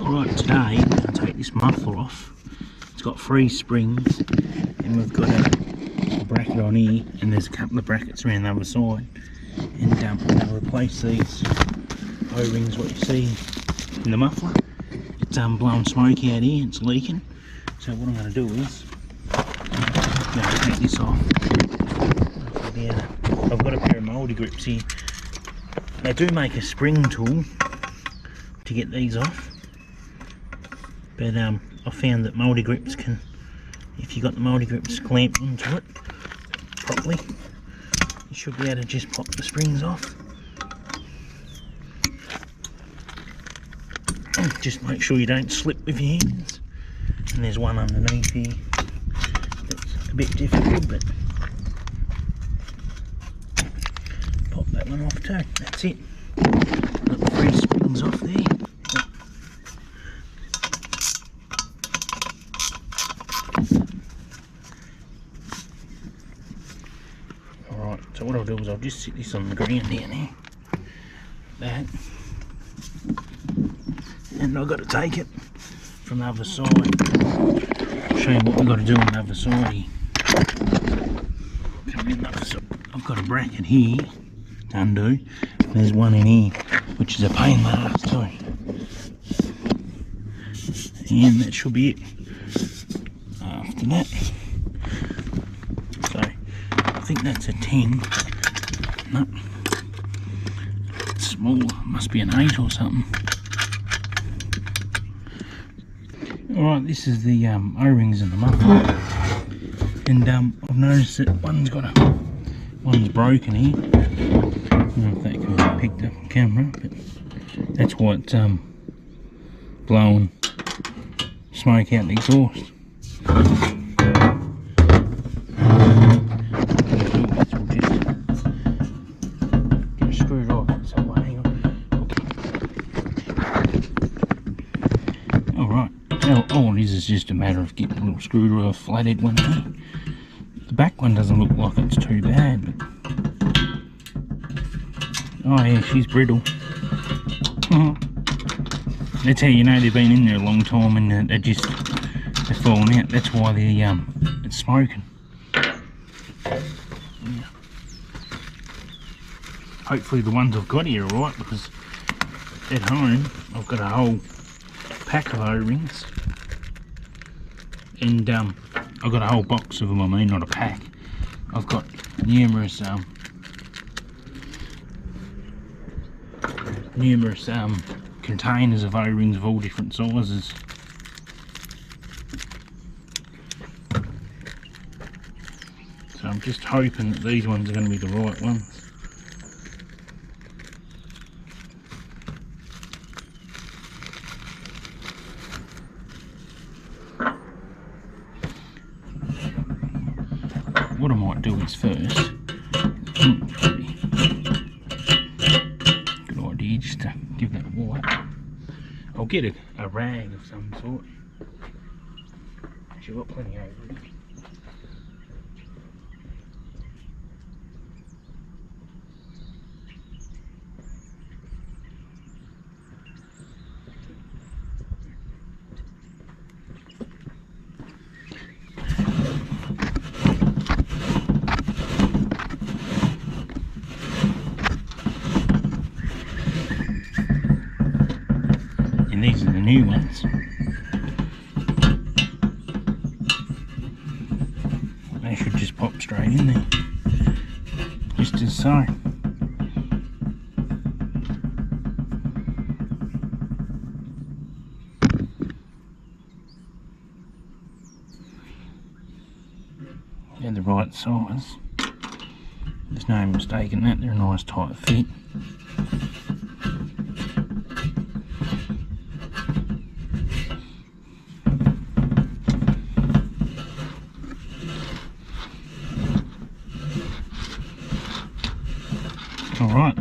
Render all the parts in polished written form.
Right, today I'm going to take this muffler off. It's got 3 springs and we've got a bracket on here, and there's a couple of brackets around the other side, and I'm going to replace these O-rings what you see in the muffler. It's blowing smoke out here, it's leaking, so what I'm going to do is I'm going to take this off. I've got a pair of mouldy grips here. They do make a spring tool to get these off, but I found that mouldy grips can, if you got the mouldy grips clamped onto it properly, you should be able to just pop the springs off. Just make sure you don't slip with your hands. And there's one underneath here that's a bit difficult, but pop that one off too. That's it. Got the 3 springs off there. Alright, so what I'll do is I'll just sit this on the ground down here. That. And I've got to take it from the other side. I'll show you what we've got to do on the other side here. Come in the other side. I've got a bracket here to undo. There's one in here, which is a pain in the ass too. And that should be it. After that, so I think that's a 10. No, it's small. Must be an 8 or something. Alright, this is the O-rings in the muffler, and I've noticed that one's broken here. I don't know if that can be picked up on camera, but that's why it's blowing smoke out the exhaust. All it is just a matter of getting a little screwdriver, flathead one here. The back one doesn't look like it's too bad, but oh yeah, she's brittle. That's how you know they've been in there a long time, and they're falling out. That's why it's smoking. Yeah. Hopefully the ones I've got here are right, because at home I've got a whole pack of O-rings. And I've got a whole box of them, I mean, not a pack. I've got numerous containers of O-rings of all different sizes. So I'm just hoping that these ones are going to be the right ones. What I might do is first, good idea just to give that a wipe. I'll get a rag of some sort. Actually, I've got plenty over it. And these are the new ones. They should just pop straight in there, just as so. They're the right size. There's no mistake in that. They're a nice tight fit. Alright,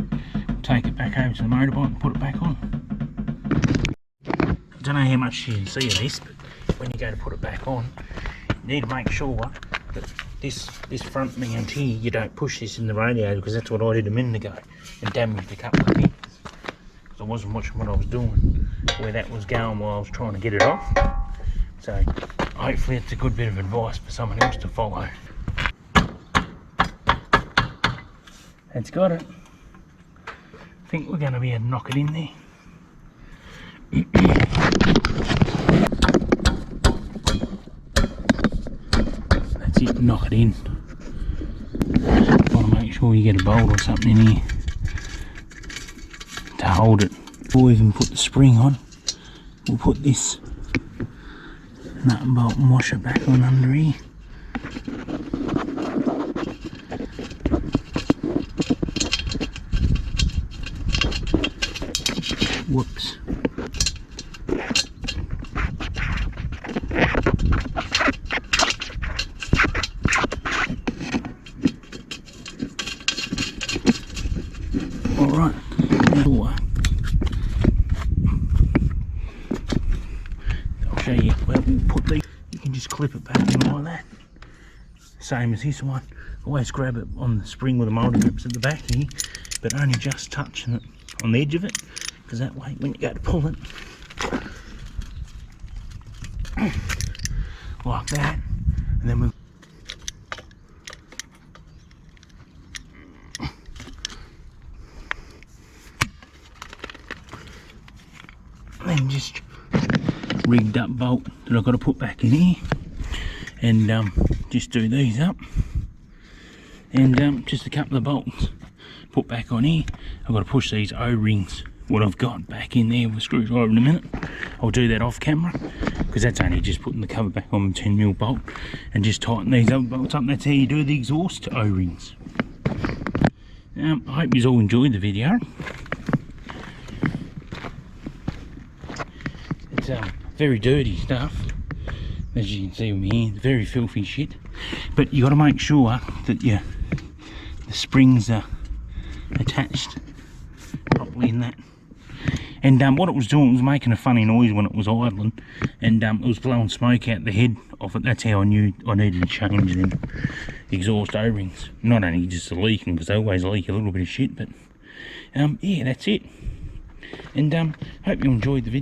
take it back over to the motorbike and put it back on. I don't know how much you can see of this, but when you go to put it back on, you need to make sure that this front mount here, you don't push this in the radiator, because that's what I did a minute ago and damaged a couple of things because I wasn't watching what I was doing. where that was going while I was trying to get it off. So hopefully it's a good bit of advice for someone else to follow. It's got it. I think we're going to be able to knock it in there. That's it, knock it in. Want to make sure you get a bolt or something in here to hold it. Before we even put the spring on, we'll put this nut and bolt and washer back on under here. Whoops. Alright, now I'll show you where we'll put these. You can just clip it back in like that. Same as this one. Always grab it on the spring with the moulder grips at the back here, but only just touching it on the edge of it, because that way when you go to pull it, like that, and then then just rigged up bolt that I've got to put back in here, and just do these up, and just a couple of bolts put back on here. I've got to push these O-rings, what I've got, back in there with a screwdriver in a minute. I'll do that off camera, because that's only just putting the cover back on the 10mm bolt, and just tighten these other bolts up. That's how you do the exhaust O-rings. I hope you all enjoyed the video. It's very dirty stuff, as you can see with me here, very filthy shit. But you got to make sure that the springs are attached properly in that. And what it was doing, it was making a funny noise when it was idling, and it was blowing smoke out the head of it. That's how I knew I needed to change them exhaust O-rings. Not only just the leaking, because they always leak a little bit of shit, but yeah, that's it. And hope you enjoyed the video.